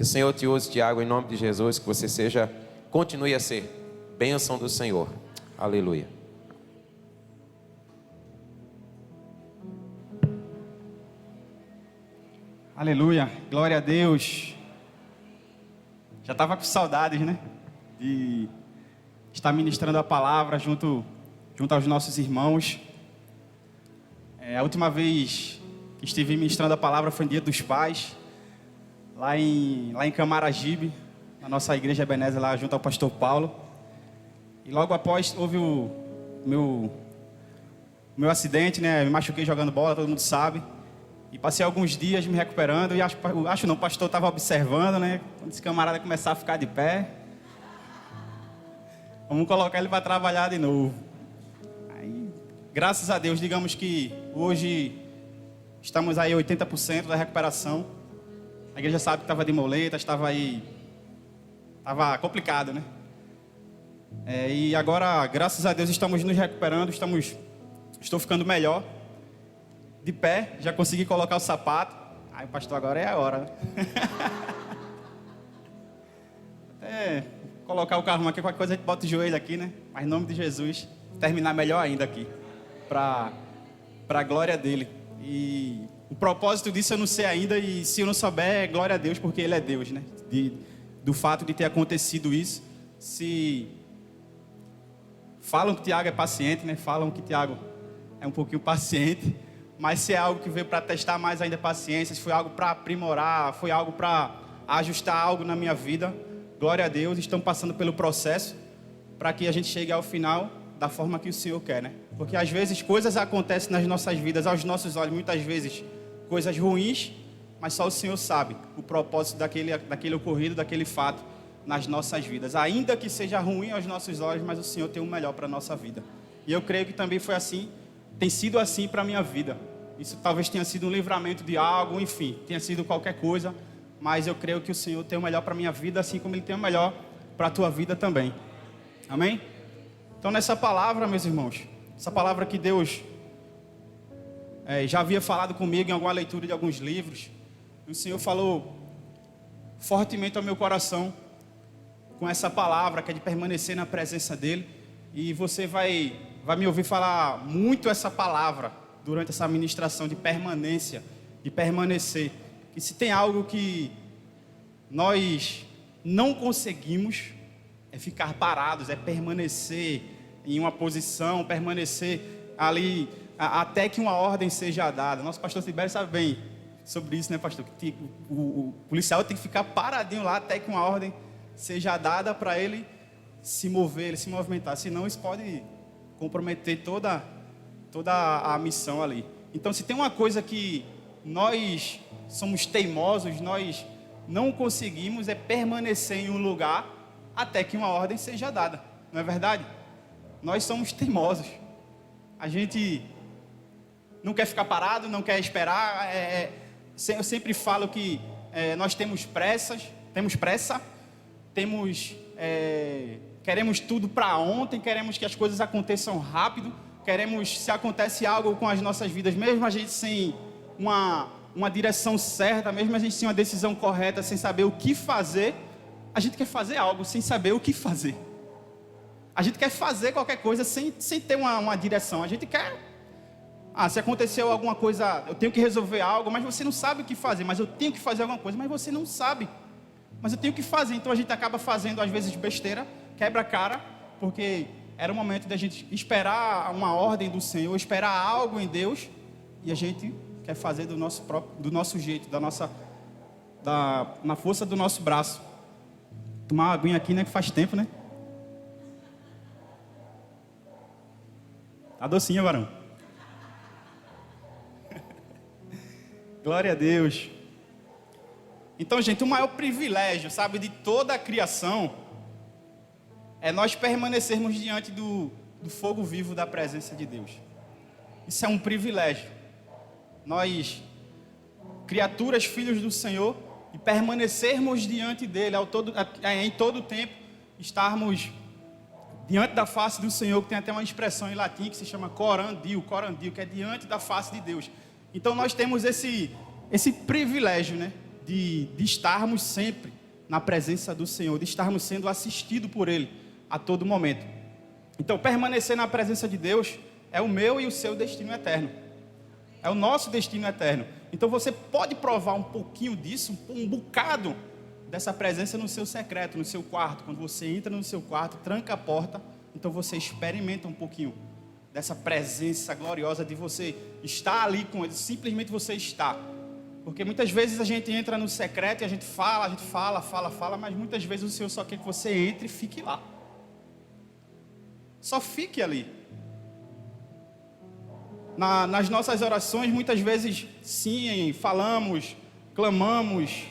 Que o Senhor te use, Tiago, em nome de Jesus, que você continue a ser bênção do Senhor. Aleluia. Aleluia, glória a Deus. Já estava com saudades, né? De estar ministrando a palavra junto aos nossos irmãos. A última vez que estive ministrando a palavra foi no Dia dos Pais, lá em Camaragibe, na nossa igreja Ebenezer, lá junto ao pastor Paulo. E logo após houve o meu acidente, né? Me machuquei jogando bola, todo mundo sabe. E passei alguns dias me recuperando e o pastor estava observando, né? Quando esse camarada começar a ficar de pé, vamos colocar ele para trabalhar de novo. Aí, graças a Deus, digamos que hoje estamos aí 80% da recuperação. A igreja sabe que estava de moleta, estava complicado, né? E agora, graças a Deus, estamos nos recuperando, estou ficando melhor. De pé, já consegui colocar o sapato. Aí, pastor, agora é a hora, né? Até colocar o carro aqui, qualquer coisa a gente bota o joelho aqui, né? Mas em nome de Jesus, terminar melhor ainda aqui. Para a glória dele. E o propósito disso eu não sei ainda, e se eu não souber, é glória a Deus, porque ele é Deus, né? Do fato de ter acontecido isso. Se falam que Tiago é paciente, né? Falam que Tiago é um pouquinho paciente. Mas se é algo que veio para testar mais ainda a paciência, se foi algo para aprimorar, foi algo para ajustar algo na minha vida, glória a Deus, estamos passando pelo processo para que a gente chegue ao final da forma que o Senhor quer, né? Porque às vezes coisas acontecem nas nossas vidas, aos nossos olhos, muitas vezes coisas ruins, mas só o Senhor sabe o propósito daquele ocorrido, daquele fato nas nossas vidas. Ainda que seja ruim aos nossos olhos, mas o Senhor tem o melhor para a nossa vida. E eu creio que também foi assim, tem sido assim para a minha vida. Isso talvez tenha sido um livramento de algo, enfim, tenha sido qualquer coisa, mas eu creio que o Senhor tem o melhor para a minha vida, assim como Ele tem o melhor para a tua vida também. Amém? Então, nessa palavra, meus irmãos, essa palavra que Deus já havia falado comigo em alguma leitura de alguns livros, o Senhor falou fortemente ao meu coração com essa palavra, que é de permanecer na presença dEle, e você vai me ouvir falar muito essa palavra durante essa ministração de permanência, de permanecer. E se tem algo que nós não conseguimos, é ficar parados, é permanecer em uma posição, permanecer ali até que uma ordem seja dada. Nosso pastor Tibério sabe bem sobre isso, né, pastor? Que o policial tem que ficar paradinho lá até que uma ordem seja dada para ele se mover, ele se movimentar. Senão isso pode comprometer toda a missão ali. Então, se tem uma coisa que nós somos teimosos, nós não conseguimos, é permanecer em um lugar até que uma ordem seja dada. Não é verdade? Nós somos teimosos. A gente não quer ficar parado, não quer esperar. Eu sempre falo que nós temos pressa, queremos tudo para ontem, queremos que as coisas aconteçam rápido. Queremos, se acontece algo com as nossas vidas, mesmo a gente sem uma direção certa, mesmo a gente sem uma decisão correta, sem saber o que fazer, a gente quer fazer algo sem saber o que fazer. A gente quer fazer qualquer coisa sem ter uma direção. A gente quer... se aconteceu alguma coisa, eu tenho que resolver algo, mas você não sabe o que fazer. Mas eu tenho que fazer alguma coisa, mas você não sabe. Mas eu tenho que fazer. Então a gente acaba fazendo, às vezes, besteira, quebra a cara, porque... era o momento da gente esperar uma ordem do Senhor, esperar algo em Deus, e a gente quer fazer do nosso jeito, na força do nosso braço. Tomar uma aguinha aqui, né, que faz tempo, né? Tá docinha, varão. Glória a Deus. Então, gente, o maior privilégio, sabe, de toda a criação é nós permanecermos diante do fogo vivo da presença de Deus. Isso é um privilégio. Nós, criaturas, filhos do Senhor, e permanecermos diante dEle em todo o tempo, estarmos diante da face do Senhor, que tem até uma expressão em latim que se chama corandio, que é diante da face de Deus. Então nós temos esse privilégio, né? de estarmos sempre na presença do Senhor, de estarmos sendo assistidos por Ele a todo momento. Então, permanecer na presença de Deus é o meu e o seu destino eterno. É o nosso destino eterno. Então, você pode provar um pouquinho disso, um bocado dessa presença no seu secreto, no seu quarto. Quando você entra no seu quarto, tranca a porta, então você experimenta um pouquinho dessa presença gloriosa de você estar ali com Ele, simplesmente você estar. Porque muitas vezes a gente entra no secreto e a gente fala, mas muitas vezes o Senhor só quer que você entre e fique lá. Só fique ali. Nas nossas orações, muitas vezes, sim, falamos, clamamos,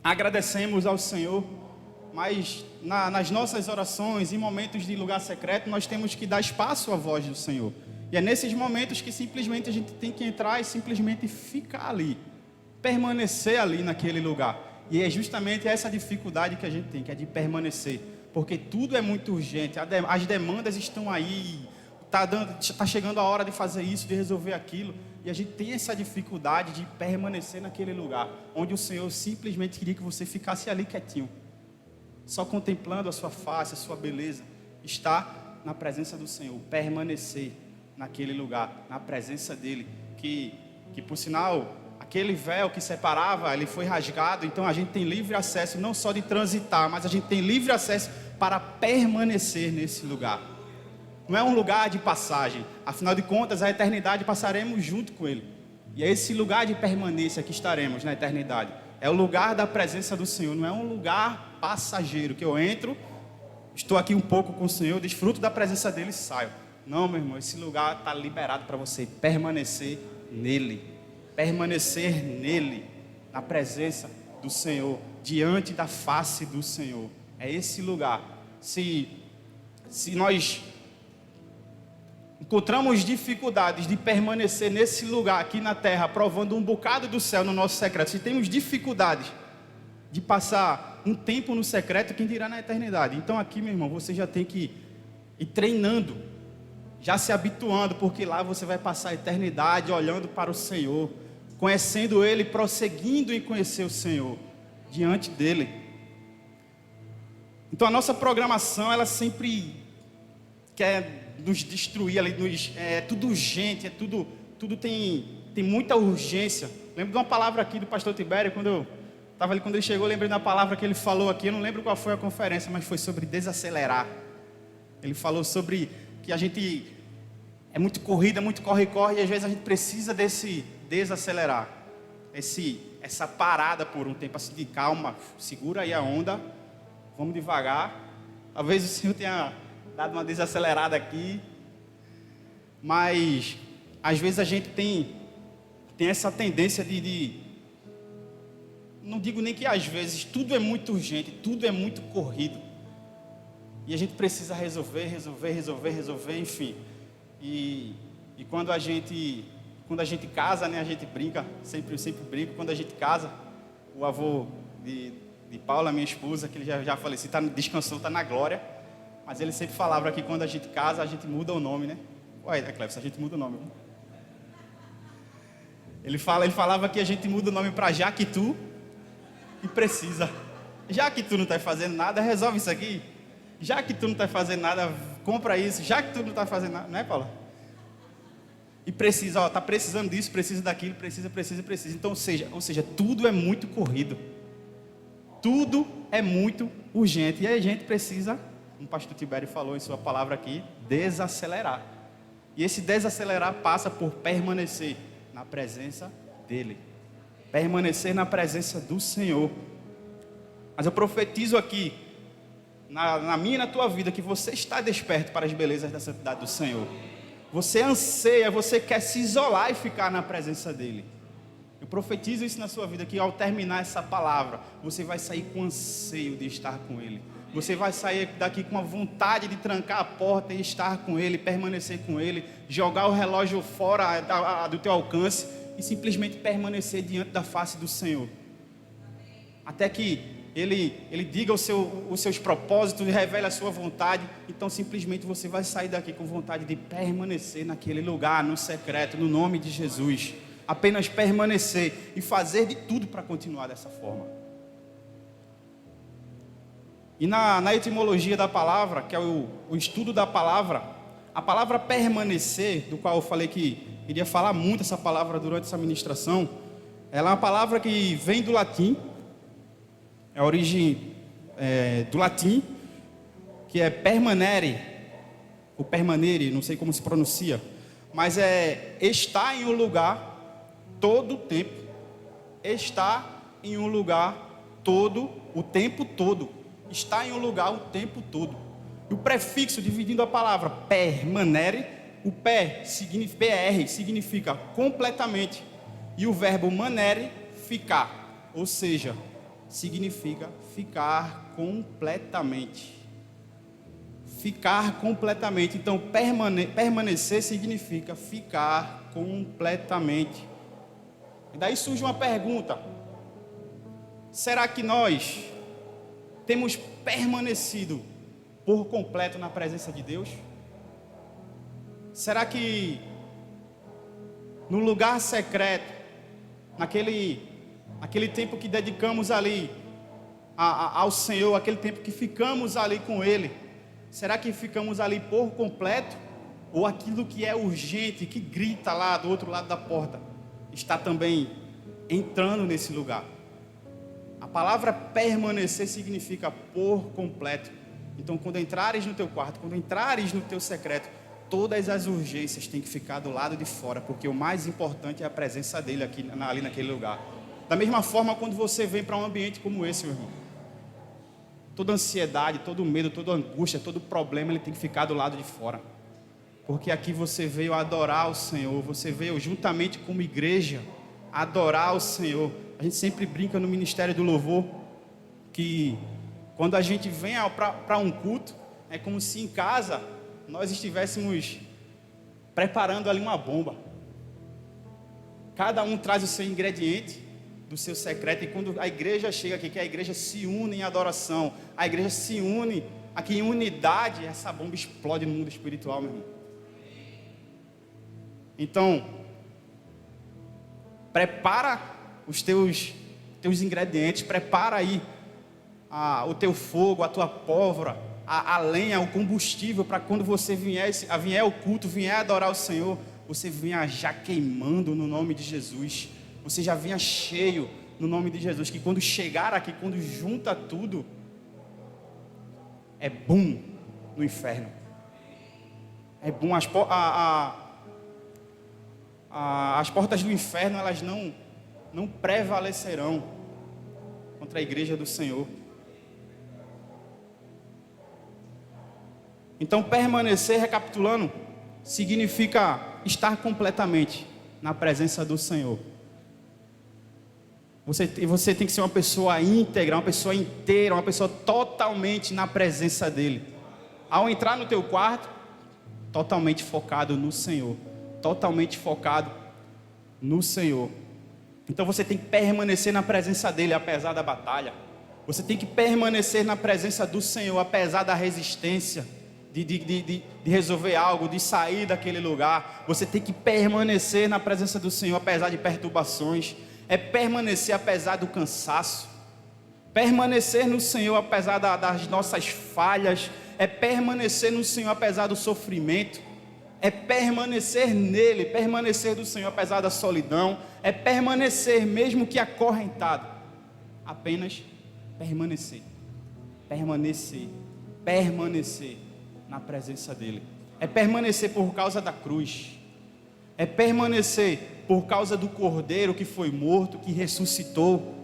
agradecemos ao Senhor, mas nas nossas orações, em momentos de lugar secreto, nós temos que dar espaço à voz do Senhor. E é nesses momentos que simplesmente a gente tem que entrar e simplesmente ficar ali, permanecer ali naquele lugar. E é justamente essa dificuldade que a gente tem, que é de permanecer, porque tudo é muito urgente, as demandas estão aí, está chegando a hora de fazer isso, de resolver aquilo, e a gente tem essa dificuldade de permanecer naquele lugar, onde o Senhor simplesmente queria que você ficasse ali quietinho, só contemplando a sua face, a sua beleza, estar na presença do Senhor, permanecer naquele lugar, na presença dEle, que por sinal, aquele véu que separava, ele foi rasgado, então a gente tem livre acesso, não só de transitar, mas a gente tem livre acesso para permanecer nesse lugar. Não é um lugar de passagem, afinal de contas, a eternidade passaremos junto com Ele. E é esse lugar de permanência que estaremos na eternidade. É o lugar da presença do Senhor, não é um lugar passageiro, que eu entro, estou aqui um pouco com o Senhor, desfruto da presença dEle e saio. Não, meu irmão, esse lugar está liberado para você permanecer nele. Permanecer nele, na presença do Senhor, diante da face do Senhor. É esse lugar. Se nós encontramos dificuldades de permanecer nesse lugar aqui na terra, provando um bocado do céu no nosso secreto, se temos dificuldades de passar um tempo no secreto, quem dirá na eternidade? Então aqui, meu irmão, você já tem que ir treinando, já se habituando, porque lá você vai passar a eternidade olhando para o Senhor, conhecendo Ele, prosseguindo em conhecer o Senhor, diante dEle. Então a nossa programação, ela sempre quer nos destruir ali, é tudo urgente, tudo tem muita urgência. Lembro de uma palavra aqui do pastor Tibério, quando eu estava ali, quando ele chegou, lembrei da palavra que ele falou aqui, eu não lembro qual foi a conferência, mas foi sobre desacelerar. Ele falou sobre que a gente é muito corrida, muito corre, e às vezes a gente precisa desse desacelerar, essa parada por um tempo, assim, de calma, segura aí a onda, vamos devagar. Talvez o Senhor tenha dado uma desacelerada aqui, mas às vezes a gente tem essa tendência não digo nem que às vezes, tudo é muito urgente, tudo é muito corrido, e a gente precisa resolver, enfim, e quando a gente casa, né, a gente brinca, sempre brinco, quando a gente casa, o avô de Paula, minha esposa, que ele já faleceu, descansou, está na glória, mas ele sempre falava que quando a gente casa, a gente muda o nome, né? Ué, Cleves, a gente muda o nome. Ele falava que a gente muda o nome para já que tu e precisa. Já que tu não está fazendo nada, resolve isso aqui. Já que tu não está fazendo nada, compra isso. Já que tu não está fazendo nada, não é, Paula? E precisa, está precisando disso, precisa daquilo, precisa. Então, ou seja, tudo é muito corrido. Tudo é muito urgente. E aí a gente precisa, como o pastor Tibério falou em sua palavra aqui, desacelerar. E esse desacelerar passa por permanecer na presença dEle. Permanecer na presença do Senhor. Mas eu profetizo aqui, na minha e na tua vida, que você está desperto para as belezas da santidade do Senhor. Você anseia, você quer se isolar e ficar na presença dEle. Eu profetizo isso na sua vida, que ao terminar essa palavra, você vai sair com anseio de estar com Ele. Você vai sair daqui com a vontade de trancar a porta e estar com Ele, permanecer com Ele, jogar o relógio fora do teu alcance e simplesmente permanecer diante da face do Senhor. Até que Ele diga os seus propósitos e revele a sua vontade. Então simplesmente você vai sair daqui com vontade de permanecer naquele lugar, no secreto, no nome de Jesus. apenas permanecer e fazer de tudo para continuar dessa forma. E na etimologia da palavra, que é o estudo da palavra, a palavra permanecer, do qual eu falei que iria falar muito essa palavra durante essa ministração, ela é uma palavra que vem do latim, é a origem do latim, que é permanere, ou permanere, não sei como se pronuncia, mas é estar em um lugar todo o tempo, estar em um lugar todo o tempo todo, estar em um lugar o tempo todo. E o prefixo dividindo a palavra permanere, o per significa completamente, e o verbo manere, ficar, ou seja, significa ficar completamente. Ficar completamente. Então, permanecer significa ficar completamente. E daí surge uma pergunta: será que nós temos permanecido por completo na presença de Deus? Será que no lugar secreto, naquele tempo que dedicamos ali ao Senhor, aquele tempo que ficamos ali com Ele, será que ficamos ali por completo? Ou aquilo que é urgente, que grita lá do outro lado da porta, está também entrando nesse lugar? A palavra permanecer significa por completo. Então, quando entrares no teu quarto, quando entrares no teu secreto, todas as urgências têm que ficar do lado de fora, porque o mais importante é a presença dele ali naquele lugar. Da mesma forma, quando você vem para um ambiente como esse, meu irmão, toda ansiedade, todo medo, toda angústia, todo problema, ele tem que ficar do lado de fora. Porque aqui você veio adorar o Senhor, você veio juntamente como igreja adorar o Senhor. A gente sempre brinca no Ministério do Louvor que quando a gente vem para um culto, é como se em casa nós estivéssemos preparando ali uma bomba. Cada um traz o seu ingrediente do seu secreto, e quando a igreja chega aqui, que a igreja se une em adoração, a igreja se une aqui em unidade, essa bomba explode no mundo espiritual, meu irmão. Então, prepara os teus ingredientes, prepara aí o teu fogo, a tua pólvora, a lenha, o combustível, para quando você vier ao culto, vier adorar o Senhor, você venha já queimando no nome de Jesus. Você já vinha cheio no nome de Jesus, que quando chegar aqui, quando junta tudo, é boom no inferno. É boom. As portas do inferno, elas não prevalecerão contra a igreja do Senhor. Então, permanecer, recapitulando, significa estar completamente na presença do Senhor. Você tem que ser uma pessoa íntegra, uma pessoa inteira, uma pessoa totalmente na presença dEle. Ao entrar no teu quarto, totalmente focado no Senhor. Totalmente focado no Senhor. Então você tem que permanecer na presença dEle, apesar da batalha. Você tem que permanecer na presença do Senhor, apesar da resistência de resolver algo, de sair daquele lugar. Você tem que permanecer na presença do Senhor, apesar de perturbações. É permanecer apesar do cansaço, permanecer no Senhor apesar das nossas falhas, é permanecer no Senhor apesar do sofrimento, é permanecer nele, permanecer do Senhor apesar da solidão, é permanecer mesmo que acorrentado, apenas permanecer na presença dele, é permanecer por causa da cruz, é permanecer por causa do Cordeiro que foi morto, que ressuscitou,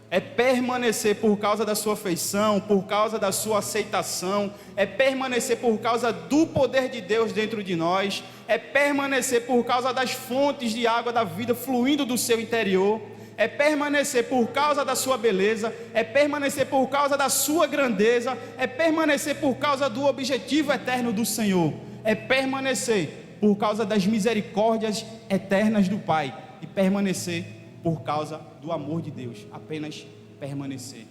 é permanecer por causa da sua afeição, por causa da sua aceitação, é permanecer por causa do poder de Deus dentro de nós, é permanecer por causa das fontes de água da vida fluindo do seu interior, é permanecer por causa da sua beleza, é permanecer por causa da sua grandeza, é permanecer por causa do objetivo eterno do Senhor, é permanecer por causa das misericórdias eternas do Pai, e permanecer por causa do amor de Deus, apenas permanecer.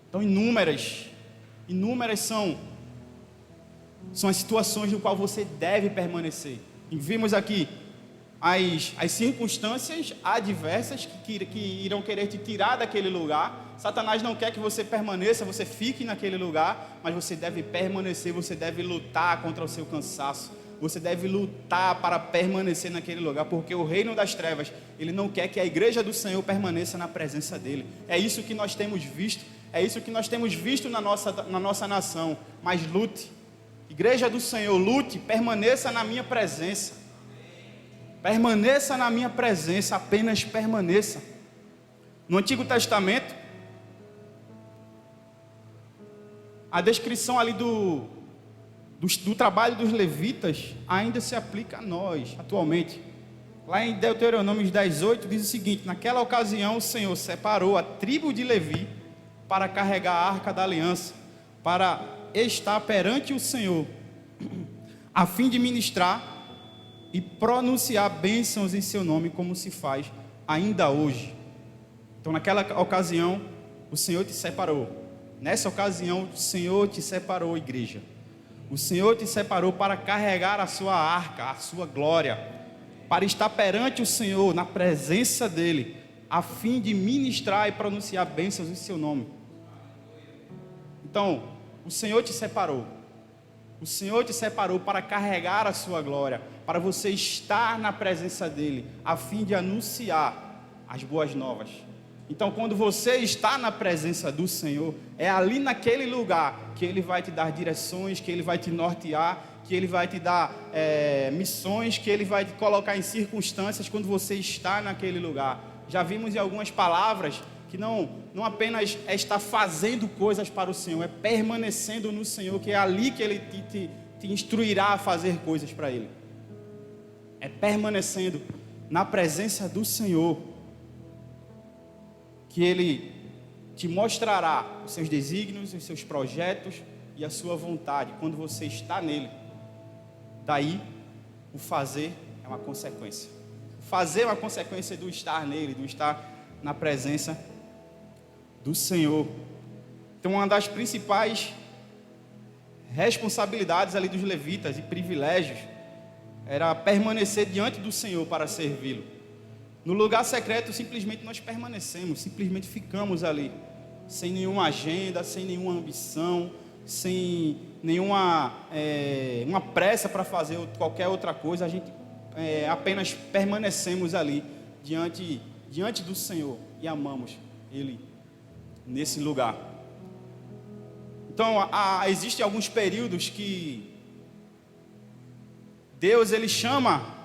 Então inúmeras são as situações no qual você deve permanecer. E vimos aqui as circunstâncias adversas que irão querer te tirar daquele lugar. Satanás não quer que você permaneça, você fique naquele lugar, mas você deve permanecer, você deve lutar contra o seu cansaço. Você deve lutar para permanecer naquele lugar, porque o reino das trevas, ele não quer que a igreja do Senhor permaneça na presença dele. É isso que nós temos visto, é isso que nós temos visto na nossa nação. Mas lute, igreja do Senhor, lute, permaneça na minha presença. Permaneça na minha presença, apenas permaneça. No Antigo Testamento, a descrição ali do trabalho dos levitas ainda se aplica a nós, atualmente. Lá em Deuteronômio 10:8 diz o seguinte: naquela ocasião o Senhor separou a tribo de Levi para carregar a arca da aliança, para estar perante o Senhor, a fim de ministrar e pronunciar bênçãos em seu nome, como se faz ainda hoje. Então naquela ocasião o Senhor te separou. Nessa ocasião o Senhor te separou, igreja. O Senhor te separou para carregar a sua arca, a sua glória, para estar perante o Senhor, na presença dEle, a fim de ministrar e pronunciar bênçãos em seu nome. Então, o Senhor te separou. O Senhor te separou para carregar a sua glória, para você estar na presença dEle, a fim de anunciar as boas novas. Então, quando você está na presença do Senhor, é ali naquele lugar que Ele vai te dar direções, que Ele vai te nortear, que Ele vai te dar missões, que Ele vai te colocar em circunstâncias quando você está naquele lugar. Já vimos em algumas palavras que não apenas é estar fazendo coisas para o Senhor, é permanecendo no Senhor, que é ali que Ele te instruirá a fazer coisas para Ele. É permanecendo na presença do Senhor que Ele te mostrará os seus desígnios, os seus projetos e a sua vontade, quando você está nele. Daí, o fazer é uma consequência. O fazer é uma consequência do estar nele, do estar na presença do Senhor. Então, uma das principais responsabilidades ali dos levitas e privilégios era permanecer diante do Senhor para servi-lo. No lugar secreto, simplesmente nós permanecemos, simplesmente ficamos ali, sem nenhuma agenda, sem nenhuma ambição, sem nenhuma uma pressa para fazer qualquer outra coisa. A gente apenas permanecemos ali, diante do Senhor, e amamos Ele nesse lugar. Então, existem alguns períodos que Deus, Ele chama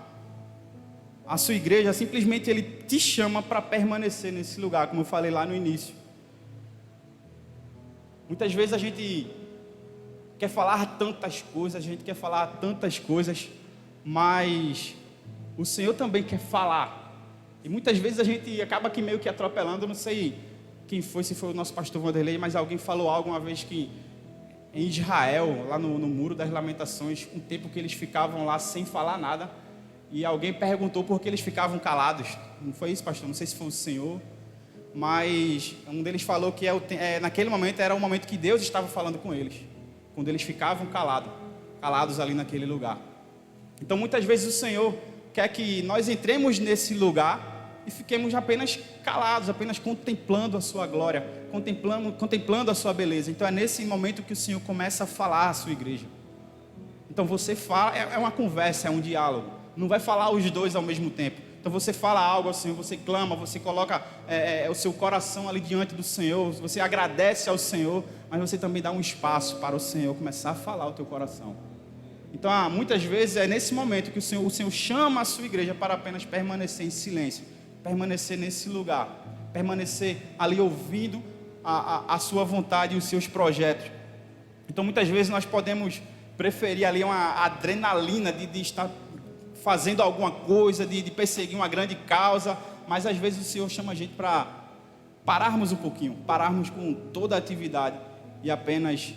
a sua igreja, simplesmente Ele te chama para permanecer nesse lugar, como eu falei lá no início. Muitas vezes a gente quer falar tantas coisas, mas o Senhor também quer falar. E muitas vezes a gente acaba que meio que atropelando. Eu não sei quem foi, se foi o nosso pastor Vanderlei, mas alguém falou algo uma vez que em Israel, lá no Muro das Lamentações, um tempo que eles ficavam lá sem falar nada, e alguém perguntou por que eles ficavam calados. Não foi isso, pastor? Não sei se foi o Senhor, mas um deles falou que naquele momento era o momento que Deus estava falando com eles, quando eles ficavam calados ali naquele lugar. Então muitas vezes o Senhor quer que nós entremos nesse lugar e fiquemos apenas calados, apenas contemplando a sua glória, contemplando a sua beleza. Então é nesse momento que o Senhor começa a falar à sua igreja. Então você fala, é uma conversa, é um diálogo. Não vai falar os dois ao mesmo tempo. Então você fala algo ao Senhor, você clama, você coloca o seu coração ali diante do Senhor, você agradece ao Senhor, mas você também dá um espaço para o Senhor começar a falar o teu coração. Então muitas vezes é nesse momento que o Senhor chama a sua igreja para apenas permanecer em silêncio, permanecer nesse lugar, permanecer ali ouvindo a sua vontade e os seus projetos. Então muitas vezes nós podemos preferir ali uma adrenalina de estar fazendo alguma coisa, de perseguir uma grande causa, mas às vezes o Senhor chama a gente para pararmos um pouquinho, pararmos com toda a atividade e apenas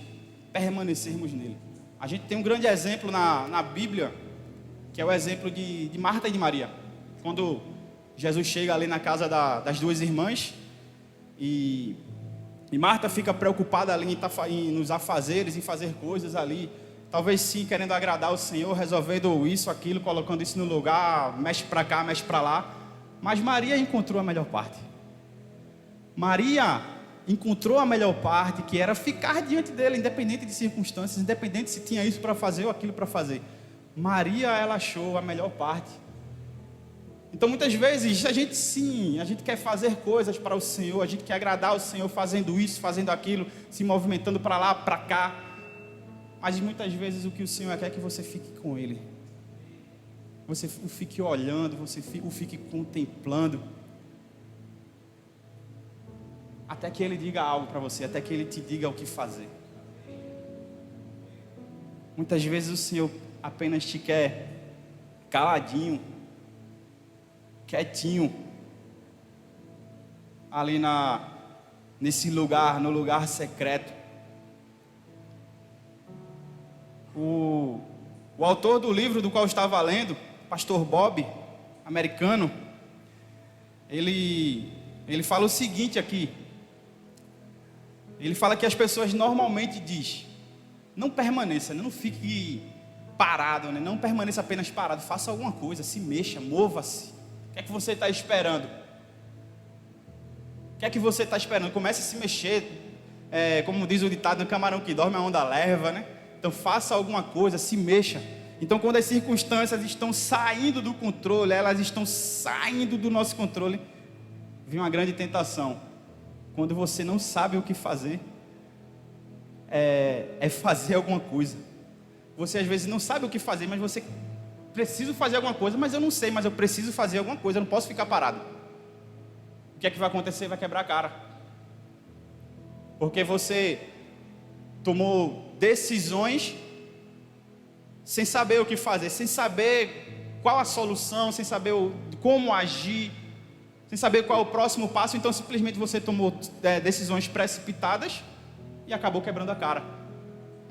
permanecermos nele. A gente tem um grande exemplo na Bíblia, que é o exemplo de Marta e de Maria. Quando Jesus chega ali na casa das duas irmãs, e Marta fica preocupada ali nos afazeres, em fazer coisas ali, talvez sim, querendo agradar o Senhor, resolvendo isso, aquilo, colocando isso no lugar, mexe para cá, mexe para lá. Mas Maria encontrou a melhor parte. Maria encontrou a melhor parte, que era ficar diante dele, independente de circunstâncias, independente se tinha isso para fazer ou aquilo para fazer. Maria, ela achou a melhor parte. Então muitas vezes a gente quer fazer coisas para o Senhor, a gente quer agradar o Senhor fazendo isso, fazendo aquilo, se movimentando para lá, para cá. Mas muitas vezes o que o Senhor quer é que você fique com Ele. Você o fique olhando, você o fique contemplando. Até que Ele diga algo para você, até que Ele te diga o que fazer. Muitas vezes o Senhor apenas te quer caladinho, quietinho, ali nesse lugar, no lugar secreto. O autor do livro do qual eu estava lendo, pastor Bob, americano, ele fala o seguinte aqui. Ele fala que as pessoas normalmente dizem: não permaneça, não fique parado, né? Não permaneça apenas parado, faça alguma coisa, se mexa, mova-se. O que é que você está esperando? O que é que você está esperando? Comece a se mexer, como diz o ditado, no camarão que dorme a onda leva, né? Então faça alguma coisa, se mexa. Então quando as circunstâncias estão saindo do controle, elas estão saindo do nosso controle, vem uma grande tentação. Quando você não sabe o que fazer, é fazer alguma coisa. Você às vezes não sabe o que fazer, mas você preciso fazer alguma coisa, mas eu não sei, mas eu preciso fazer alguma coisa, eu não posso ficar parado. O que é que vai acontecer? Vai quebrar a cara. Porque você tomou decisões sem saber o que fazer, sem saber qual a solução, sem saber como agir, sem saber qual é o próximo passo. Então simplesmente você tomou decisões precipitadas e acabou quebrando a cara.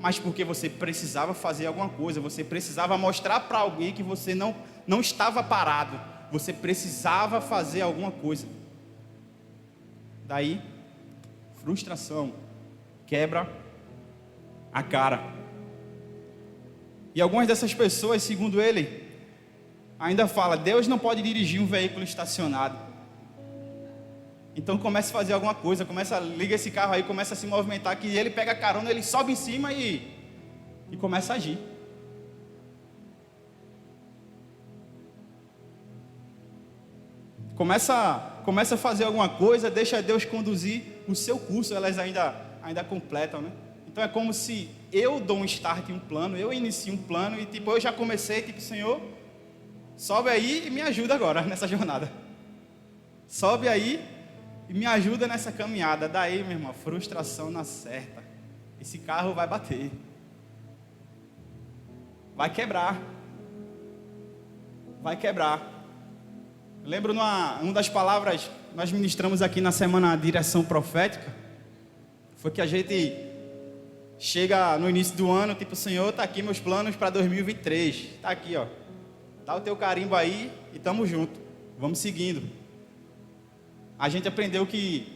Mas porque você precisava fazer alguma coisa, você precisava mostrar para alguém que você não estava parado, você precisava fazer alguma coisa. Daí, frustração, quebra a cara. E algumas dessas pessoas, segundo ele, ainda fala: Deus não pode dirigir um veículo estacionado. Então comece a fazer alguma coisa, liga esse carro aí, começa a se movimentar, que ele pega a carona, ele sobe em cima e começa a agir. Começa a fazer alguma coisa, deixa Deus conduzir o seu curso, elas ainda completam, né? Então é como se eu dou um start em um plano, eu inicio um plano e eu já comecei, Senhor, sobe aí e me ajuda agora nessa jornada. Sobe aí e me ajuda nessa caminhada. Daí, meu irmão, frustração na certa. Esse carro vai bater. Vai quebrar. Vai quebrar. Eu lembro uma das palavras nós ministramos aqui na semana Direção Profética. Foi que a gente chega no início do ano, Senhor, tá aqui meus planos para 2023. Tá aqui, ó. Dá o teu carimbo aí e tamo junto. Vamos seguindo. A gente aprendeu que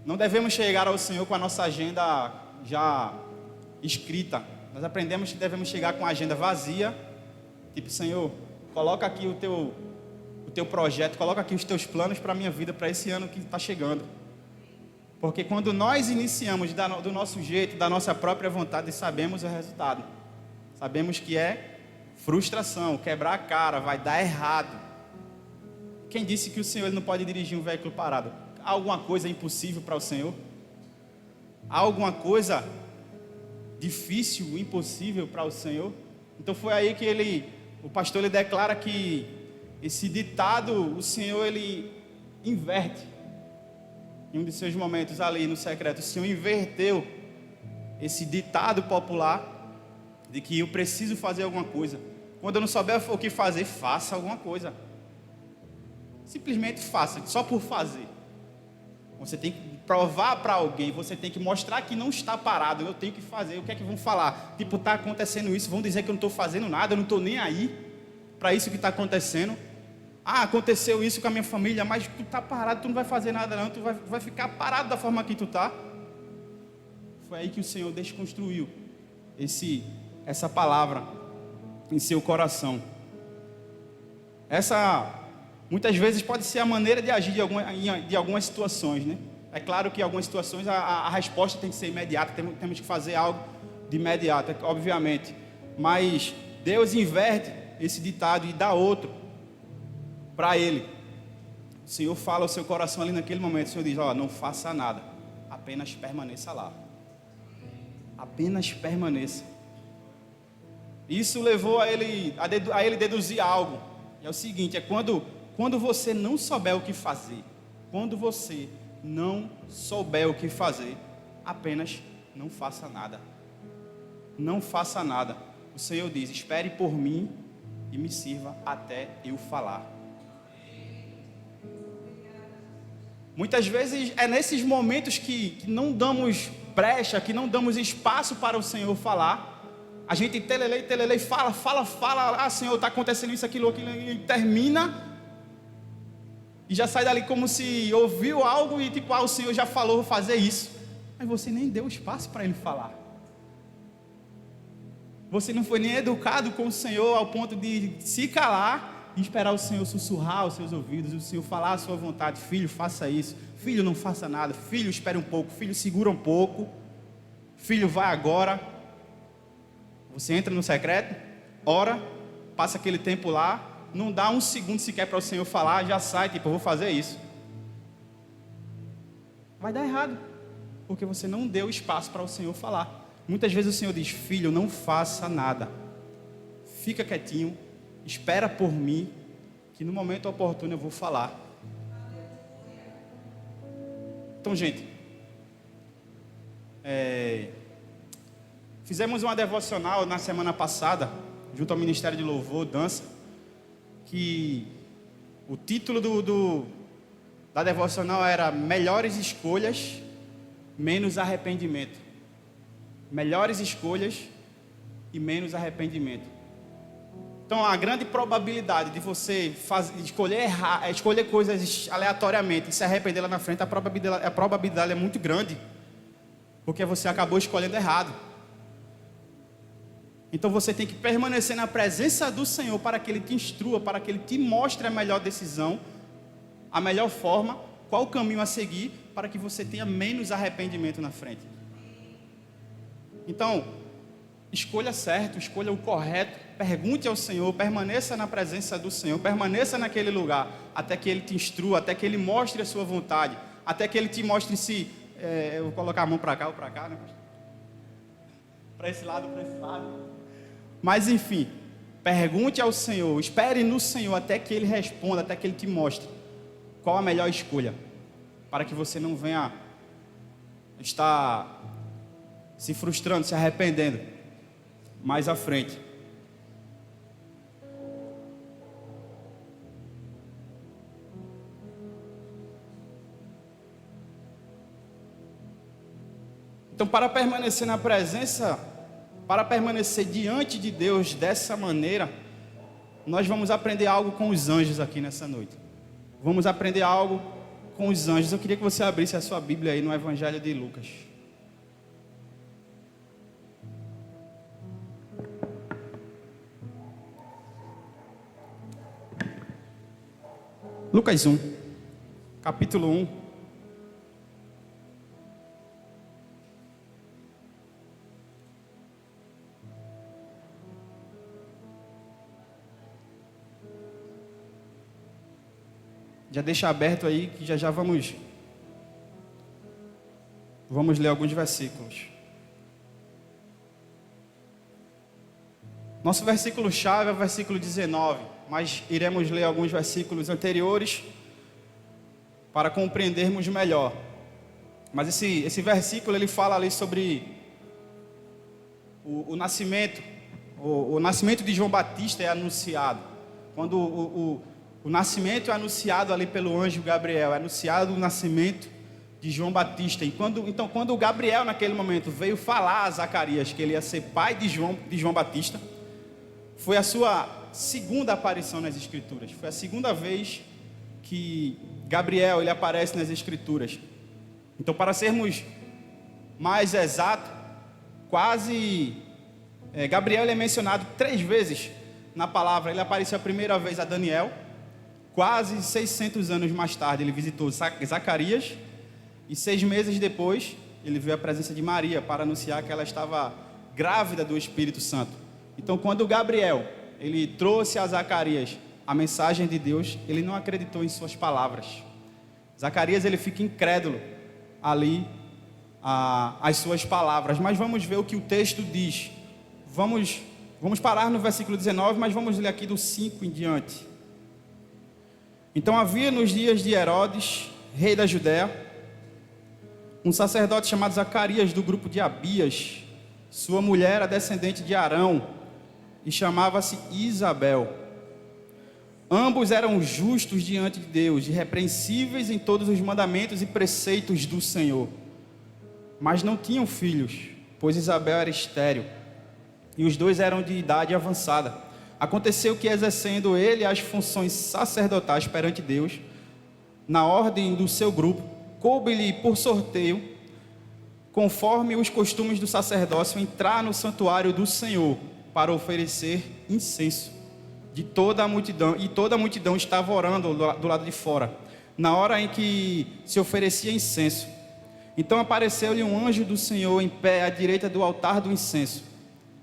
não devemos chegar ao Senhor com a nossa agenda já escrita. Nós aprendemos que devemos chegar com a agenda vazia. Senhor, coloca aqui o teu projeto, coloca aqui os teus planos para a minha vida, para esse ano que está chegando. Porque quando nós iniciamos do nosso jeito, da nossa própria vontade, sabemos o resultado. Sabemos que é frustração, quebrar a cara, vai dar errado. Quem disse que o Senhor não pode dirigir um veículo parado? Há alguma coisa impossível para o Senhor? Há alguma coisa difícil, impossível para o Senhor? Então foi aí que o pastor declara que esse ditado, o Senhor ele inverte. Em um de seus momentos ali no secreto, o Senhor inverteu esse ditado popular de que eu preciso fazer alguma coisa. Quando eu não souber o que fazer, faça alguma coisa. Simplesmente faça, só por fazer. Você tem que provar para alguém, você tem que mostrar que não está parado. Eu tenho que fazer, o que é que vão falar? Está acontecendo isso, vão dizer que eu não estou fazendo nada, eu não estou nem aí para isso que está acontecendo. Aconteceu isso com a minha família, mas tu está parado, tu não vai fazer nada não, tu vai ficar parado da forma que tu está. Foi aí que o Senhor desconstruiu esse essa palavra em seu coração. Essa, muitas vezes, pode ser a maneira de agir de algumas situações, né? É claro que em algumas situações a resposta tem que ser imediata, temos que fazer algo de imediato, obviamente. Mas Deus inverte esse ditado e dá outro para ele. O Senhor fala ao seu coração ali naquele momento. O Senhor diz: não faça nada, apenas permaneça lá. Apenas permaneça. Isso levou a ele deduzir algo. É o seguinte: é quando você não souber o que fazer, quando você não souber o que fazer, apenas não faça nada. Não faça nada. O Senhor diz: espere por mim e me sirva até eu falar. Muitas vezes é nesses momentos que não damos brecha, que não damos espaço para o Senhor falar. A gente telelei, fala, Senhor, está acontecendo isso, aquilo, e termina. E já sai dali como se ouviu algo e tipo, o Senhor já falou, vou fazer isso. Mas você nem deu espaço para Ele falar. Você não foi nem educado com o Senhor ao ponto de se calar e esperar o Senhor sussurrar aos seus ouvidos, o Senhor falar a sua vontade. Filho, faça isso. Filho, não faça nada. Filho, espere um pouco. Filho, segura um pouco. Filho, vai agora. Você entra no secreto, ora, passa aquele tempo lá, não dá um segundo sequer para o Senhor falar, já sai, tipo, eu vou fazer isso. Vai dar errado, porque você não deu espaço para o Senhor falar. Muitas vezes o Senhor diz: filho, não faça nada. Fica quietinho, espera por mim, que no momento oportuno eu vou falar. Então, gente, fizemos uma devocional na semana passada, junto ao Ministério de Louvor, Dança, que o título da devocional era Melhores Escolhas, Menos Arrependimento. Melhores escolhas e menos arrependimento. Então, a grande probabilidade de você escolher coisas aleatoriamente e se arrepender lá na frente, a probabilidade é muito grande, porque você acabou escolhendo errado. Então você tem que permanecer na presença do Senhor para que Ele te instrua, para que Ele te mostre a melhor decisão, a melhor forma, qual o caminho a seguir, para que você tenha menos arrependimento na frente. Então, escolha certo, escolha o correto, pergunte ao Senhor, permaneça na presença do Senhor, permaneça naquele lugar, até que Ele te instrua, até que Ele mostre a sua vontade, até que Ele te mostre se... eu vou colocar a mão para cá ou para cá, né? Para esse lado, para esse lado. Mas enfim, pergunte ao Senhor, espere no Senhor até que Ele responda, até que Ele te mostre qual a melhor escolha, para que você não venha estar se frustrando, se arrependendo mais à frente. Então, para permanecer na presença, para permanecer diante de Deus dessa maneira, nós vamos aprender algo com os anjos aqui nessa noite. Vamos aprender algo com os anjos. Eu queria que você abrisse a sua Bíblia aí no Evangelho de Lucas. Lucas 1, capítulo 1. Já deixa aberto aí que já vamos ler alguns versículos. Nosso versículo-chave é o versículo 19, mas iremos ler alguns versículos anteriores para compreendermos melhor. Mas esse versículo ele fala ali sobre o nascimento. O nascimento de João Batista é anunciado. Quando o nascimento é anunciado ali pelo anjo Gabriel, é anunciado o nascimento de João Batista. Então, quando o Gabriel, naquele momento, veio falar a Zacarias que ele ia ser pai de João Batista, foi a sua segunda aparição nas Escrituras. Foi a segunda vez que Gabriel ele aparece nas Escrituras. Então, para sermos mais exatos, quase Gabriel ele é mencionado 3 vezes na palavra. Ele apareceu a primeira vez a Daniel. Quase 600 anos mais tarde, ele visitou Zacarias. E 6 meses depois, ele veio à presença de Maria para anunciar que ela estava grávida do Espírito Santo. Então, quando Gabriel ele trouxe a Zacarias a mensagem de Deus, ele não acreditou em suas palavras. Zacarias ele fica incrédulo ali às suas palavras. Mas vamos ver o que o texto diz. Vamos parar no versículo 19, mas vamos ler aqui do 5 em diante. Então havia nos dias de Herodes, rei da Judéia, um sacerdote chamado Zacarias, do grupo de Abias. Sua mulher era descendente de Arão e chamava-se Isabel. Ambos eram justos diante de Deus, irrepreensíveis em todos os mandamentos e preceitos do Senhor. Mas não tinham filhos, pois Isabel era estéril, e os dois eram de idade avançada. Aconteceu que, exercendo ele as funções sacerdotais perante Deus, na ordem do seu grupo, coube-lhe por sorteio, conforme os costumes do sacerdócio, entrar no santuário do Senhor para oferecer incenso. De toda a multidão, e toda a multidão estava orando do lado de fora, na hora em que se oferecia incenso. Então apareceu-lhe um anjo do Senhor em pé à direita do altar do incenso.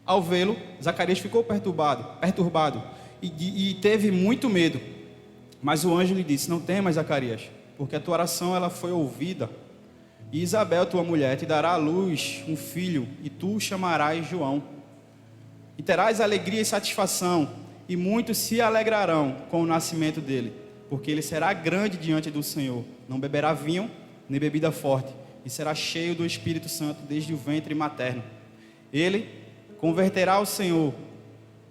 Ao vê-lo, Zacarias ficou perturbado e teve muito medo. Mas o anjo lhe disse: não temas, Zacarias, porque a tua oração ela foi ouvida. E Isabel, tua mulher, te dará à luz um filho, e tu o chamarás João. E terás alegria e satisfação, e muitos se alegrarão com o nascimento dele, porque ele será grande diante do Senhor. Não beberá vinho, nem bebida forte, e será cheio do Espírito Santo desde o ventre materno. Ele converterá ao Senhor,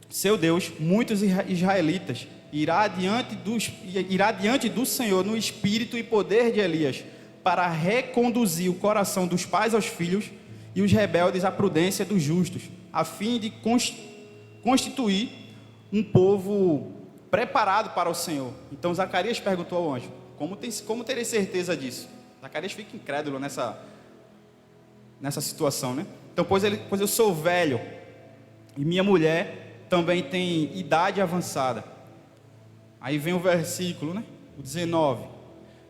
seu Deus, muitos israelitas, e irá diante do Senhor no espírito e poder de Elias, para reconduzir o coração dos pais aos filhos e os rebeldes à prudência dos justos, a fim de constituir um povo preparado para o Senhor. Então Zacarias perguntou ao anjo: como terei certeza disso? Zacarias fica incrédulo nessa situação, né? Então, pois eu sou velho e minha mulher também tem idade avançada. Aí vem o versículo, né? O 19.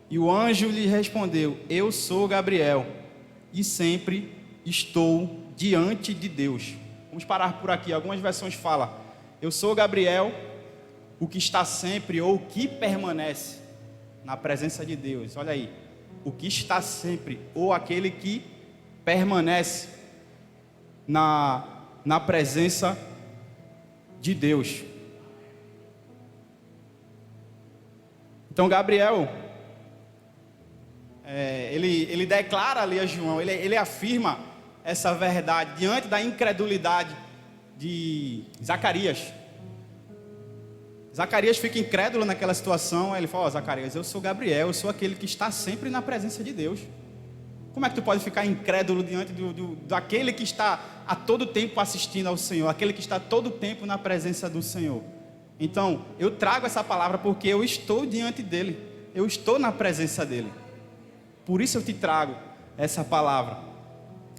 E o anjo lhe respondeu: eu sou Gabriel e sempre estou diante de Deus. Vamos parar por aqui. Algumas versões falam: eu sou Gabriel, o que está sempre ou o que permanece na presença de Deus. Olha aí, o que está sempre ou aquele que permanece na presença de Deus. Então Gabriel, ele declara ali a João, ele afirma essa verdade diante da incredulidade de Zacarias. Zacarias fica incrédulo naquela situação. Ele fala: Zacarias, eu sou Gabriel, eu sou aquele que está sempre na presença de Deus. Como é que tu pode ficar incrédulo diante daquele que está a todo tempo assistindo ao Senhor, aquele que está a todo tempo na presença do Senhor? Então, eu trago essa palavra porque eu estou diante dele, eu estou na presença dele. Por isso eu te trago essa palavra.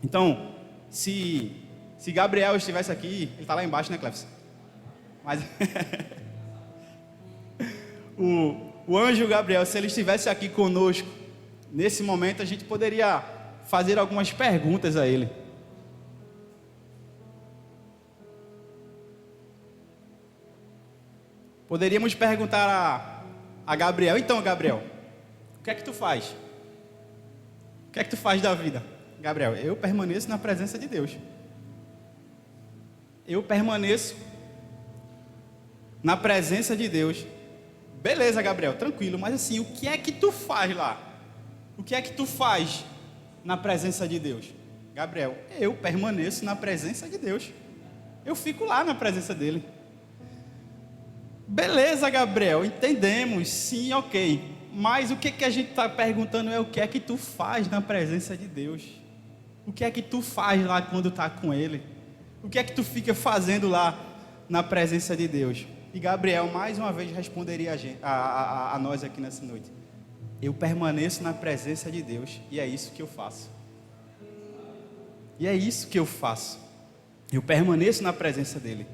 Então, se Gabriel estivesse aqui, ele está lá embaixo, né, Cleves? Mas o anjo Gabriel, se ele estivesse aqui conosco, nesse momento a gente poderia fazer algumas perguntas a ele. Poderíamos perguntar a Gabriel: então, Gabriel, o que é que tu faz? O que é que tu faz da vida? Gabriel: eu permaneço na presença de Deus. Eu permaneço na presença de Deus. Beleza, Gabriel, tranquilo, mas assim, o que é que tu faz lá? O que é que tu faz na presença de Deus? Gabriel: eu permaneço na presença de Deus. Eu fico lá na presença dele. Beleza, Gabriel, entendemos, sim, ok. Mas o que a gente está perguntando é: o que é que tu faz na presença de Deus? O que é que tu faz lá quando está com Ele? O que é que tu fica fazendo lá na presença de Deus? E Gabriel mais uma vez responderia a nós aqui nessa noite: eu permaneço na presença de Deus, e é isso que eu faço. E é isso que eu faço. Eu permaneço na presença dele.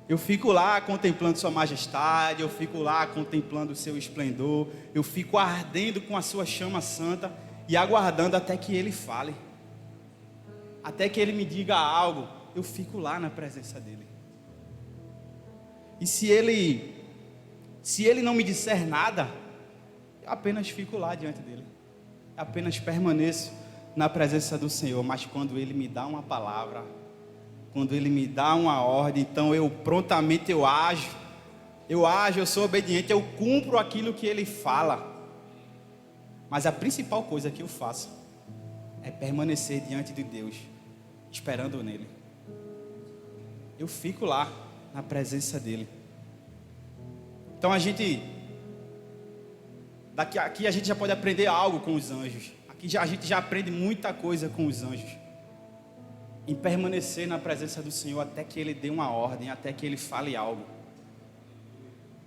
Eu fico lá contemplando sua majestade, eu fico lá contemplando o seu esplendor, eu fico ardendo com a sua chama santa e aguardando até que ele fale. Até que ele me diga algo, eu fico lá na presença dele. E se ele não me disser nada, eu apenas fico lá diante dele. Eu apenas permaneço na presença do Senhor. Mas quando ele me dá uma palavra, quando ele me dá uma ordem, então eu prontamente ajo, eu sou obediente, eu cumpro aquilo que ele fala. Mas a principal coisa que eu faço é permanecer diante de Deus, esperando nele. Eu fico lá na presença dele. Então aqui a gente já pode aprender algo com os anjos. A gente já aprende muita coisa com os anjos. Em permanecer na presença do Senhor até que ele dê uma ordem, até que ele fale algo.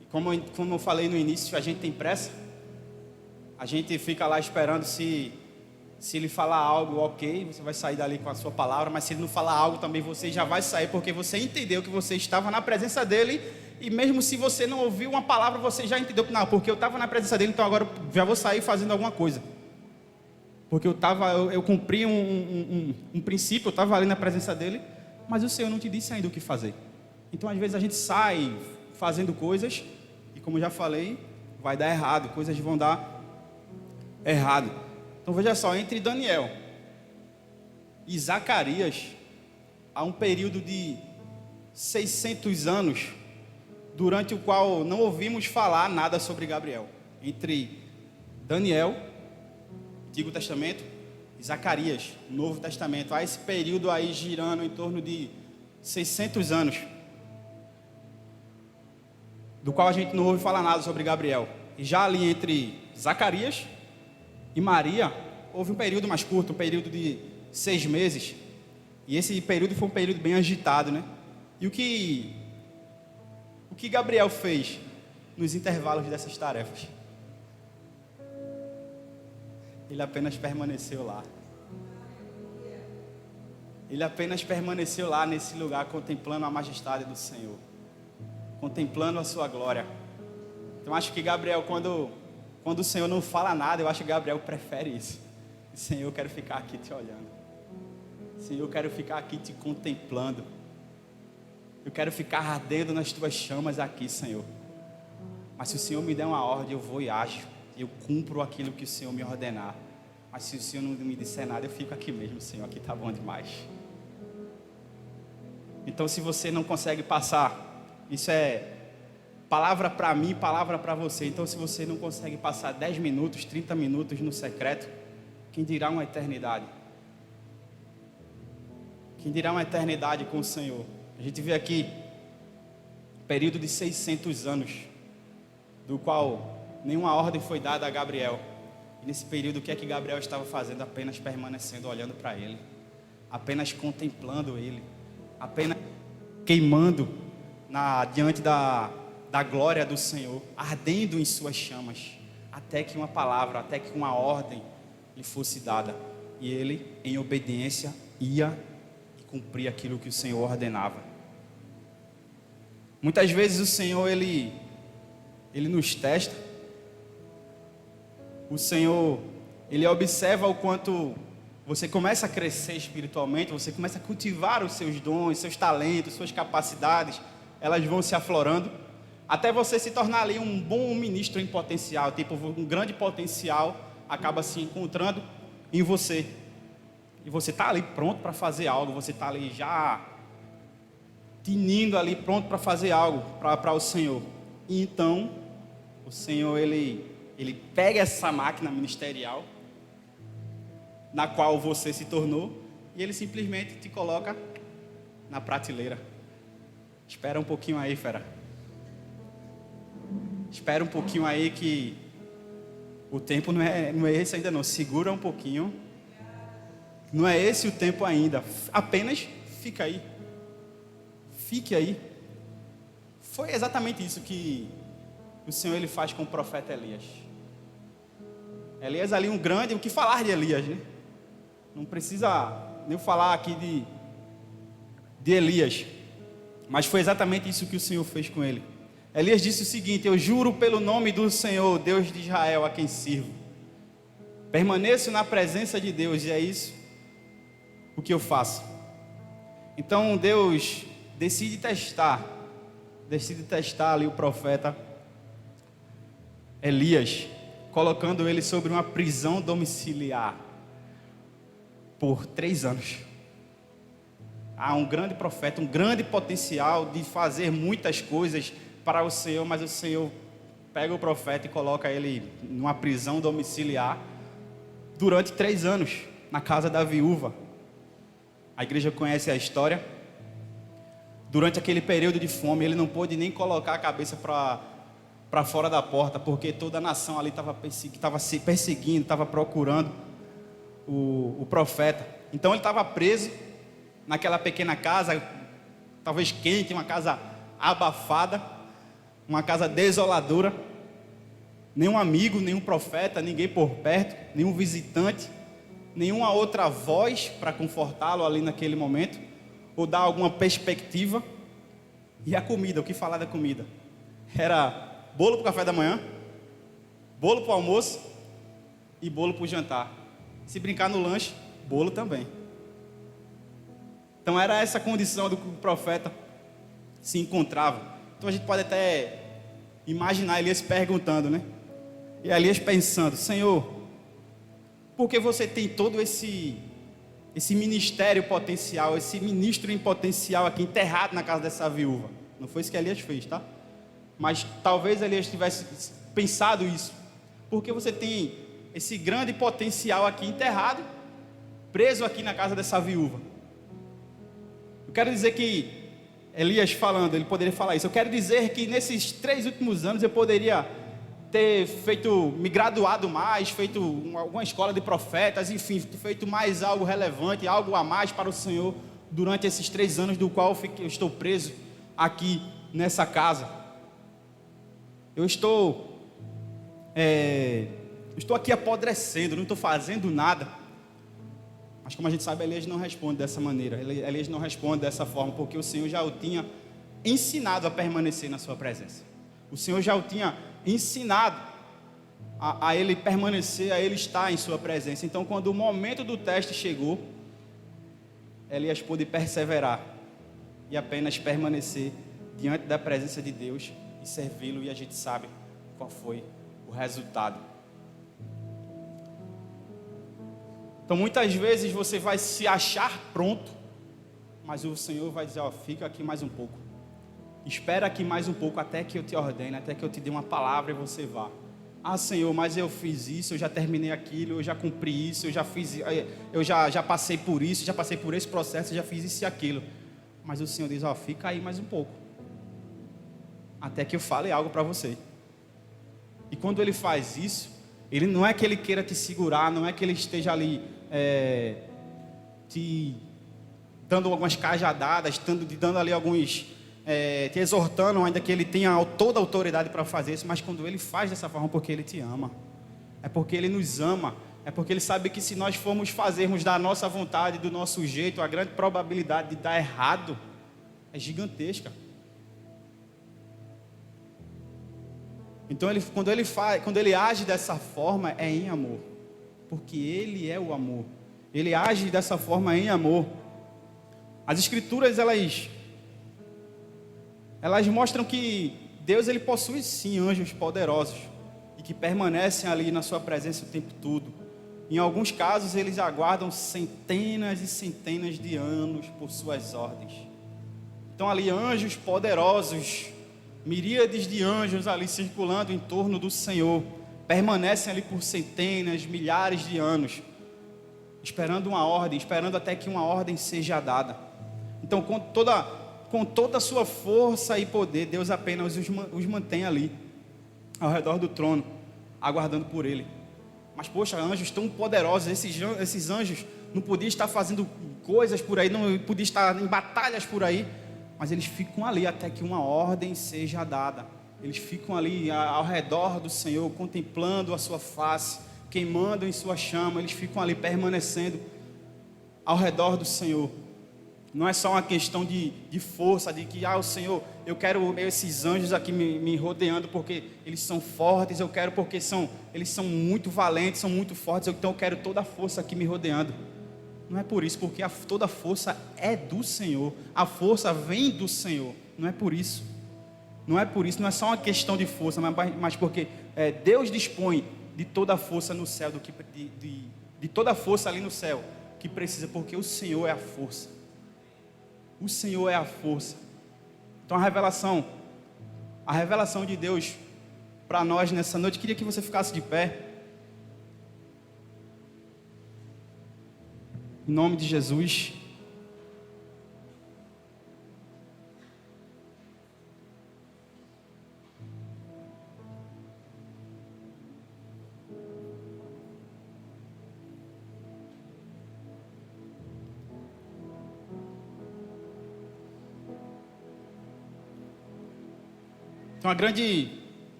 E como eu falei no início, a gente tem pressa. A gente fica lá esperando se ele falar algo, ok, você vai sair dali com a sua palavra. Mas se ele não falar algo também, você já vai sair, porque você entendeu que você estava na presença dele. E mesmo se você não ouviu uma palavra, você já entendeu que não, porque eu estava na presença dele, então agora eu já vou sair fazendo alguma coisa. Porque eu cumpri um princípio, eu estava ali na presença dele, mas o Senhor não te disse ainda o que fazer. Então às vezes a gente sai fazendo coisas, e como eu já falei, vai dar errado, coisas vão dar errado. Então veja só, entre Daniel e Zacarias, há um período de 600 anos, durante o qual não ouvimos falar nada sobre Gabriel. Entre Daniel, Antigo Testamento, e Zacarias, Novo Testamento. Há esse período aí girando em torno de 600 anos, do qual a gente não ouve falar nada sobre Gabriel. E já ali entre Zacarias e Maria, houve um período mais curto, um período de 6 meses. E esse período foi um período bem agitado, né? E o que Gabriel fez nos intervalos dessas tarefas? Ele apenas permaneceu lá. Ele apenas permaneceu lá nesse lugar, contemplando a majestade do Senhor, contemplando a sua glória. Então acho que Gabriel, quando o Senhor não fala nada, eu acho que Gabriel prefere isso. Senhor, eu quero ficar aqui te olhando. Senhor, eu quero ficar aqui te contemplando. Eu quero ficar ardendo nas tuas chamas aqui, Senhor. Mas se o Senhor me der uma ordem, eu vou e ajo. Eu cumpro aquilo que o Senhor me ordenar. Mas se o Senhor não me disser nada, eu fico aqui mesmo, Senhor. Aqui está bom demais. Então, se você não consegue passar, isso é palavra para mim, palavra para você. Então, se você não consegue passar 10 minutos, 30 minutos no secreto, quem dirá uma eternidade? Quem dirá uma eternidade com o Senhor? A gente vê aqui um período de 600 anos, do qual nenhuma ordem foi dada a Gabriel. E nesse período, o que é que Gabriel estava fazendo? Apenas permanecendo, olhando para ele, apenas contemplando ele, apenas queimando diante da glória do Senhor, ardendo em suas chamas, até que uma palavra, até que uma ordem lhe fosse dada. E ele, em obediência, ia e cumpria aquilo que o Senhor ordenava. Muitas vezes o Senhor, Ele nos testa. O Senhor, Ele observa o quanto você começa a crescer espiritualmente, você começa a cultivar os seus dons, seus talentos, suas capacidades, elas vão se aflorando, até você se tornar ali um bom ministro em potencial, tipo um grande potencial acaba se encontrando em você. E você está ali pronto para fazer algo, você está ali já tinindo ali, pronto para fazer algo para o Senhor. E então, o Senhor, Ele pega essa máquina ministerial, na qual você se tornou, e Ele simplesmente te coloca na prateleira. Espera um pouquinho aí, fera. Espera um pouquinho aí que o tempo não é esse ainda não. Segura um pouquinho. Não é esse o tempo ainda. Apenas fica aí. Fique aí. Foi exatamente isso que o Senhor Ele faz com o profeta Elias. Elias ali um grande, o que falar de Elias, né? Não precisa nem falar aqui de Elias. Mas foi exatamente isso que o Senhor fez com ele. Elias disse o seguinte: eu juro pelo nome do Senhor, Deus de Israel, a quem sirvo. Permaneço na presença de Deus, e é isso o que eu faço. Então Deus decide testar ali o profeta Elias, colocando ele sobre uma prisão domiciliar por 3 anos. Há um grande profeta, um grande potencial de fazer muitas coisas para o Senhor, mas o Senhor pega o profeta e coloca ele numa prisão domiciliar durante 3 anos, na casa da viúva. A igreja conhece a história. Durante aquele período de fome, ele não pôde nem colocar a cabeça para fora da porta, porque toda a nação ali estava se perseguindo, estava procurando o profeta. Então ele estava preso naquela pequena casa, talvez quente, uma casa abafada, uma casa desoladora. Nenhum amigo, nenhum profeta, ninguém por perto, nenhum visitante, nenhuma outra voz para confortá-lo ali naquele momento, ou dar alguma perspectiva. E a comida, o que falar da comida? Era bolo para o café da manhã, bolo para o almoço e bolo para o jantar. Se brincar no lanche, bolo também. Então era essa condição do que o profeta se encontrava. Então a gente pode até imaginar Elias perguntando, né? E Elias pensando: Senhor, por que você tem todo esse ministério potencial, esse ministro em potencial aqui enterrado na casa dessa viúva? Não foi isso que Elias fez, tá? Mas talvez Elias tivesse pensado isso. Por que você tem esse grande potencial aqui enterrado, preso aqui na casa dessa viúva? Eu quero dizer que Elias falando, ele poderia falar isso. Eu quero dizer que nesses 3 últimos anos eu poderia ter me graduado mais, feito alguma escola de profetas, enfim, feito mais algo relevante, algo a mais para o Senhor durante esses 3 anos do qual eu estou preso aqui nessa casa. Eu estou aqui apodrecendo, não estou fazendo nada. Mas como a gente sabe, Elias não responde dessa maneira. Elias não responde dessa forma, porque o Senhor já o tinha ensinado a permanecer na sua presença. O Senhor já o tinha ensinado a ele permanecer, a ele estar em sua presença. Então, quando o momento do teste chegou, Elias pôde perseverar e apenas permanecer diante da presença de Deus e servi-lo, e a gente sabe qual foi o resultado. Então muitas vezes você vai se achar pronto, mas o Senhor vai dizer: ó, fica aqui mais um pouco, espera aqui mais um pouco até que eu te ordene, até que eu te dê uma palavra e você vá. Ah, Senhor, mas eu fiz isso, eu já terminei aquilo, eu já cumpri isso, eu já passei por isso, já passei por esse processo, já fiz isso e aquilo. Mas o Senhor diz: ó, fica aí mais um pouco, até que eu fale algo para você. E quando Ele faz isso, Ele não é que Ele queira te segurar, não é que Ele esteja ali te dando algumas cajadadas, te dando ali alguns, te exortando, ainda que Ele tenha toda a autoridade para fazer isso. Mas quando Ele faz dessa forma, porque Ele te ama, é porque Ele nos ama, é porque Ele sabe que se nós formos fazermos da nossa vontade, do nosso jeito, a grande probabilidade de dar errado é gigantesca. Então quando ele age dessa forma, é em amor, porque Ele é o amor. Ele age dessa forma em amor. As Escrituras elas mostram que Deus, Ele possui sim anjos poderosos e que permanecem ali na sua presença o tempo todo. Em alguns casos eles aguardam centenas e centenas de anos por suas ordens. Então ali anjos poderosos, miríades de anjos ali circulando em torno do Senhor, permanecem ali por centenas, milhares de anos, esperando uma ordem, esperando até que uma ordem seja dada. Então com toda a sua força e poder, Deus apenas os mantém ali, ao redor do trono, aguardando por Ele. Mas poxa, anjos tão poderosos, esses anjos não podiam estar fazendo coisas por aí, não podiam estar em batalhas por aí, mas eles ficam ali até que uma ordem seja dada. Eles ficam ali ao redor do Senhor, contemplando a sua face, queimando em sua chama. Eles ficam ali permanecendo ao redor do Senhor. Não é só uma questão de força, de que, o Senhor, eu quero esses anjos aqui me rodeando porque eles são fortes, eu quero porque eles são muito valentes, são muito fortes, então eu quero toda a força aqui me rodeando. Não é por isso, porque toda a força é do Senhor, a força vem do Senhor, não é por isso. Não é por isso, não é só uma questão de força, mas porque Deus dispõe de toda a força no céu, de toda a força ali no céu, que precisa, porque o Senhor é a força. O Senhor é a força. Então a revelação de Deus para nós nessa noite, queria que você ficasse de pé. Em nome de Jesus. Então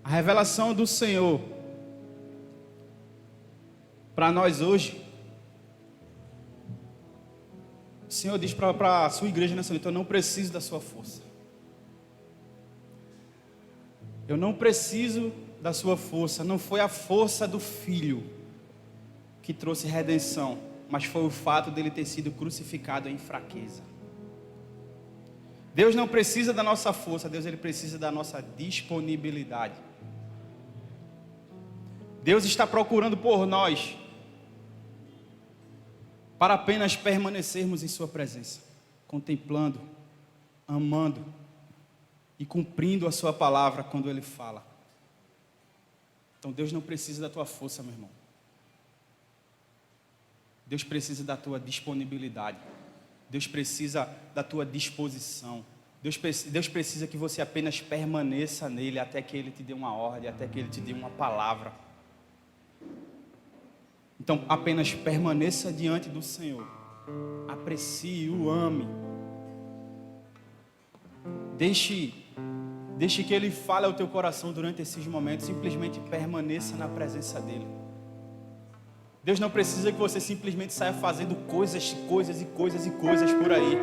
a revelação do Senhor para nós hoje, o Senhor diz para a sua igreja nessa noite: eu não preciso da sua força. Eu não preciso da sua força. Não foi a força do Filho que trouxe redenção, mas foi o fato dele ter sido crucificado em fraqueza. Deus não precisa da nossa força, Deus ele precisa da nossa disponibilidade. Deus está procurando por nós para apenas permanecermos em sua presença, contemplando, amando e cumprindo a sua palavra quando ele fala. Então Deus não precisa da tua força, meu irmão. Deus precisa da tua disponibilidade. Deus precisa da tua disposição. Deus precisa que você apenas permaneça nele até que ele te dê uma ordem, até que ele te dê uma palavra. Então apenas permaneça diante do Senhor. Aprecie, o ame. Deixe que ele fale ao teu coração durante esses momentos. Simplesmente permaneça na presença dele. Deus não precisa que você simplesmente saia fazendo coisas por aí,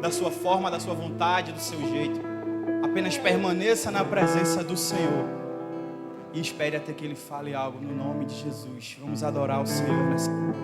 da sua forma, da sua vontade, do seu jeito. Apenas permaneça na presença do Senhor e espere até que ele fale algo no nome de Jesus. Vamos adorar o Senhor nessa noite.